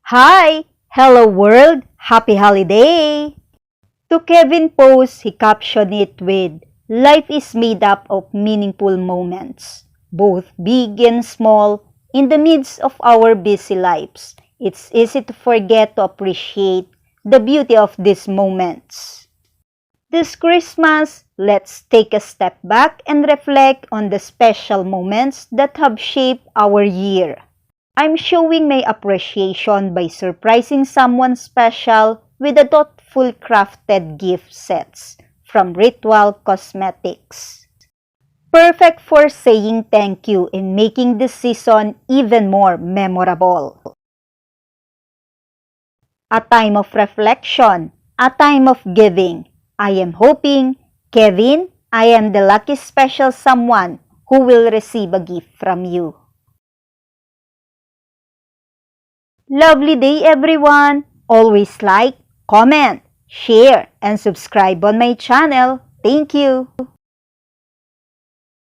Hi! Hello world! Happy holiday! To Kevin post, he captioned it with, "Life is made up of meaningful moments, both big and small, in the midst of our busy lives. It's easy to forget to appreciate the beauty of these moments." This Christmas, let's take a step back and reflect on the special moments that have shaped our year. I'm showing my appreciation by surprising someone special with a thoughtful crafted gift sets from Ritual Cosmetics. Perfect for saying thank you and making this season even more memorable. A time of reflection, a time of giving. I am hoping, Kevin, I am the lucky special someone who will receive a gift from you. Lovely day everyone! Always like, comment, share, and subscribe on my channel. Thank you!